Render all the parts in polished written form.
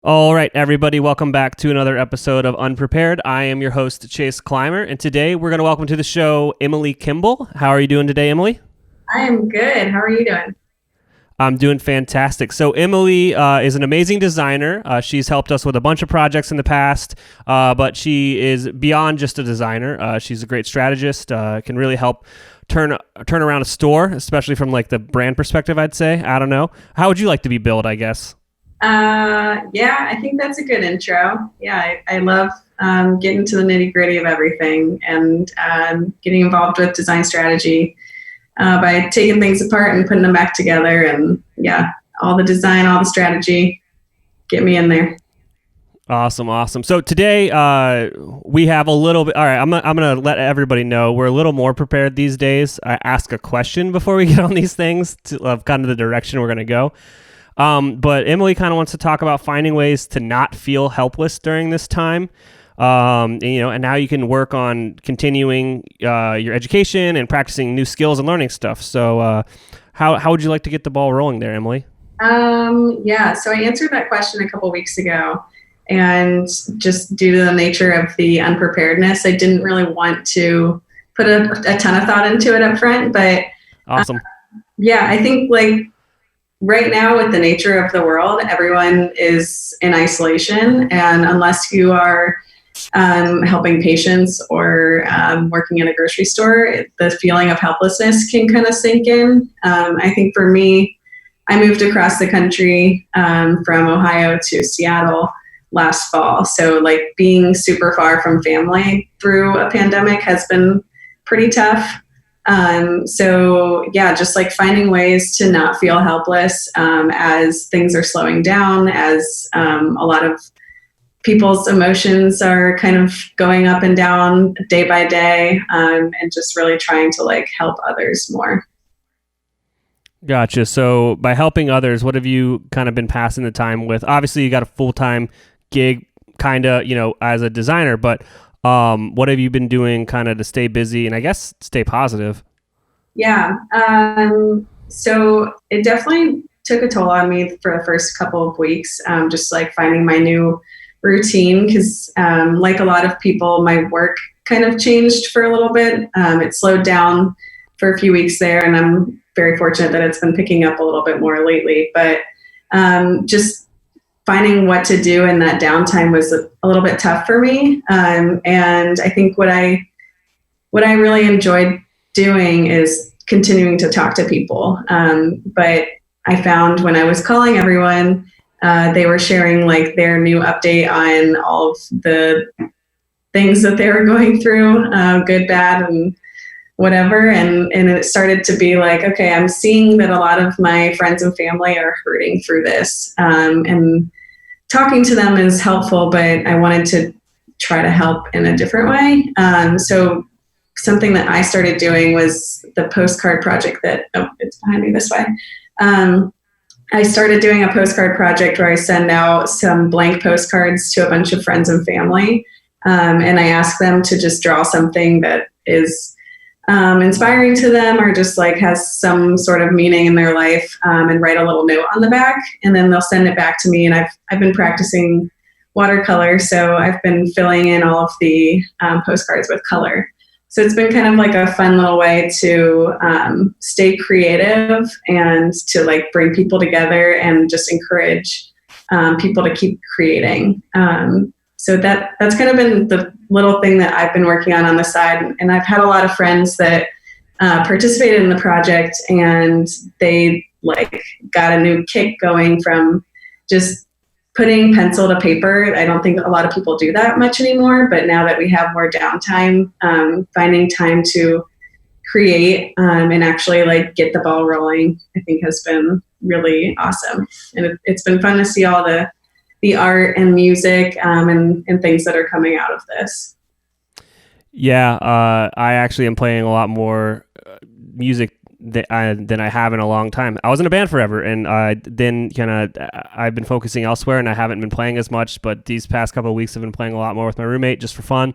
All right, everybody, welcome back to another episode of Unprepared. I am your host, Chase Clymer, and today we're going to welcome to the show Emily Kimble. How are you doing today, Emily? I am good. How are you doing? I'm doing fantastic. So Emily is an amazing designer. She's helped us with a bunch of projects in the past, but she is beyond just a designer. She's a great strategist, can really help turn around a store, especially from like the brand perspective, I'd say. I don't know. How would you like to be billed, I guess? Yeah, I think that's a good intro. Yeah, I love getting to the nitty gritty of everything and getting involved with design strategy by taking things apart and putting them back together. And yeah, all the design, all the strategy, get me in there. Awesome. So today we have a little bit. All right, I'm gonna let everybody know we're a little more prepared these days. I ask a question before we get on these things of kind of the direction we're gonna go. But Emily kind of wants to talk about finding ways to not feel helpless during this time. And now you can work on continuing your education and practicing new skills and learning stuff. So how would you like to get the ball rolling there, Emily? Yeah, so I answered that question a couple weeks ago. And just due to the nature of the unpreparedness, I didn't really want to put a ton of thought into it up front. But Awesome. Yeah, I think like right now with the nature of the world, everyone is in isolation. And unless you are helping patients or working in a grocery store, the feeling of helplessness can kind of sink in. I think for me, I moved across the country from Ohio to Seattle last fall. So like being super far from family through a pandemic has been pretty tough. So yeah, just like finding ways to not feel helpless as things are slowing down, as a lot of people's emotions are kind of going up and down day by day, and just really trying to like help others more. Gotcha. So by helping others, what have you kind of been passing the time with? Obviously, you got a full-time gig kind of, as a designer, but what have you been doing kind of to stay busy and I guess stay positive? Yeah. So it definitely took a toll on me for the first couple of weeks, just like finding my new routine because like a lot of people, my work kind of changed for a little bit. It slowed down for a few weeks there, and I'm very fortunate that it's been picking up a little bit more lately. But just finding what to do in that downtime was a little bit tough for me. And I think what I really enjoyed doing is continuing to talk to people. But I found when I was calling everyone, they were sharing like their new update on all of the things that they were going through, good, bad, and whatever. And it started to be like, okay, I'm seeing that a lot of my friends and family are hurting through this. And talking to them is helpful, but I wanted to try to help in a different way. So something that I started doing was the postcard project it's behind me this way. I started doing a postcard project where I send out some blank postcards to a bunch of friends and family. And I ask them to just draw something that is inspiring to them or just like has some sort of meaning in their life, and write a little note on the back, and then they'll send it back to me. And I've been practicing watercolor, so I've been filling in all of the postcards with color. So it's been kind of like a fun little way to stay creative and to like bring people together and just encourage people to keep creating. So that's kind of been the little thing that I've been working on the side. And I've had a lot of friends that participated in the project, and they like got a new kick going from just putting pencil to paper. I don't think a lot of people do that much anymore, but now that we have more downtime, finding time to create and actually like get the ball rolling, I think has been really awesome. And it's been fun to see all the art and music and things that are coming out of this. Yeah, I actually am playing a lot more music than I have in a long time. I was in a band forever, and then I've been focusing elsewhere, and I haven't been playing as much. But these past couple of weeks, I've been playing a lot more with my roommate just for fun.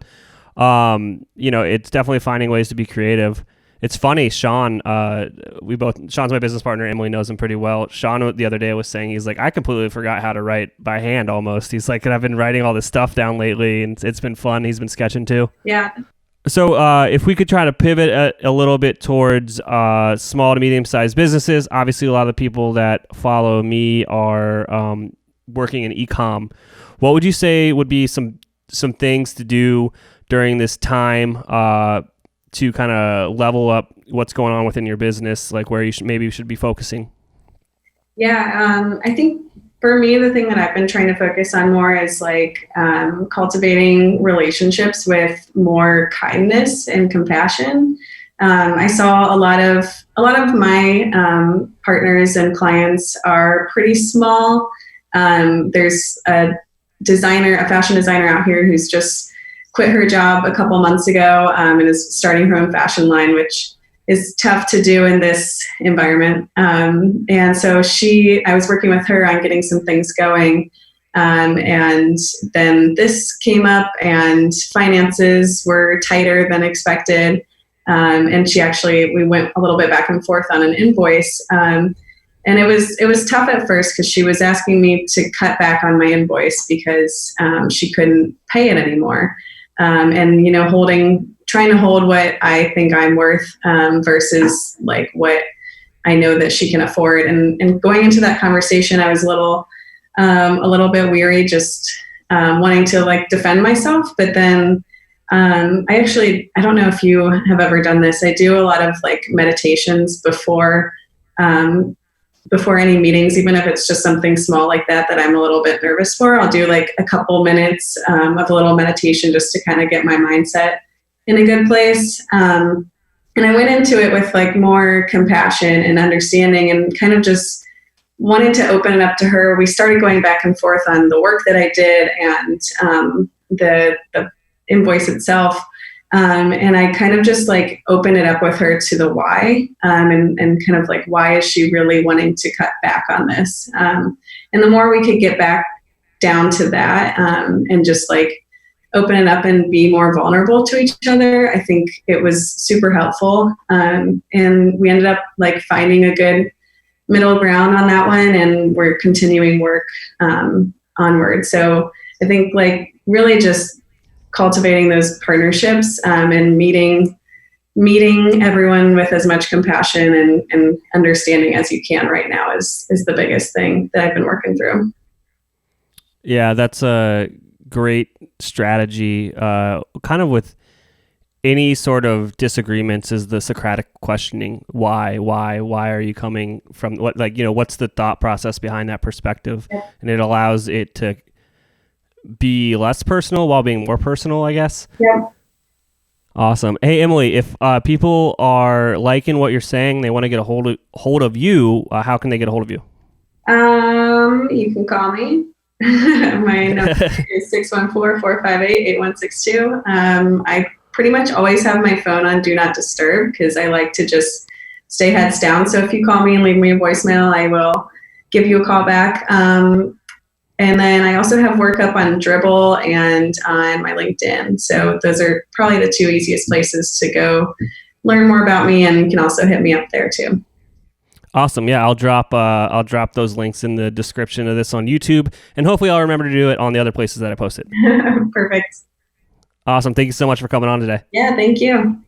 It's definitely finding ways to be creative. It's funny, Sean, Sean's my business partner. Emily knows him pretty well. Sean the other day was saying, he's like, I completely forgot how to write by hand almost. He's like, and I've been writing all this stuff down lately and it's been fun. He's been sketching too. Yeah. So if we could try to pivot a little bit towards small to medium-sized businesses, obviously a lot of the people that follow me are working in e-com. What would you say would be some things to do during this time to kind of level up what's going on within your business, like where you should be focusing? Yeah, I think for me, the thing that I've been trying to focus on more is like cultivating relationships with more kindness and compassion. I saw a lot of my partners and clients are pretty small. There's a fashion designer out here who's just quit her job a couple months ago and is starting her own fashion line, which is tough to do in this environment. And so I was working with her on getting some things going. And then this came up and finances were tighter than expected. And we went a little bit back and forth on an invoice. And it was tough at first because she was asking me to cut back on my invoice because she couldn't pay it anymore. And, trying to hold what I think I'm worth versus like what I know that she can afford. And going into that conversation, I was a little bit weary, wanting to like defend myself. But then I don't know if you have ever done this. I do a lot of like meditations before any meetings, even if it's just something small like that I'm a little bit nervous for. I'll do like a couple minutes of a little meditation just to kind of get my mindset in a good place. And I went into it with like more compassion and understanding and kind of just wanted to open it up to her. We started going back and forth on the work that I did and the invoice itself. And I kind of just like opened it up with her to the why, and kind of like, why is she really wanting to cut back on this? And the more we could get back down to that, and just like open it up and be more vulnerable to each other, I think it was super helpful. And we ended up like finding a good middle ground on that one, and we're continuing work onward. So I think like really just cultivating those partnerships and meeting everyone with as much compassion and understanding as you can right now is the biggest thing that I've been working through. Yeah, that's a great strategy. Kind of with any sort of disagreements is the Socratic questioning. Why are you coming from what's the thought process behind that perspective? Yeah. And it allows it to be less personal while being more personal, I guess. Yeah. Awesome. Hey, Emily, if people are liking what you're saying, they want to get a hold of you, how can they get a hold of you? You can call me. My number is 614-458-8162. I pretty much always have my phone on Do Not Disturb because I like to just stay heads down. So if you call me and leave me a voicemail, I will give you a call back. And then I also have work up on Dribbble and on my LinkedIn. So those are probably the two easiest places to go learn more about me, and you can also hit me up there too. Awesome. Yeah, I'll drop those links in the description of this on YouTube, and hopefully I'll remember to do it on the other places that I posted. Perfect. Awesome. Thank you so much for coming on today. Yeah, thank you.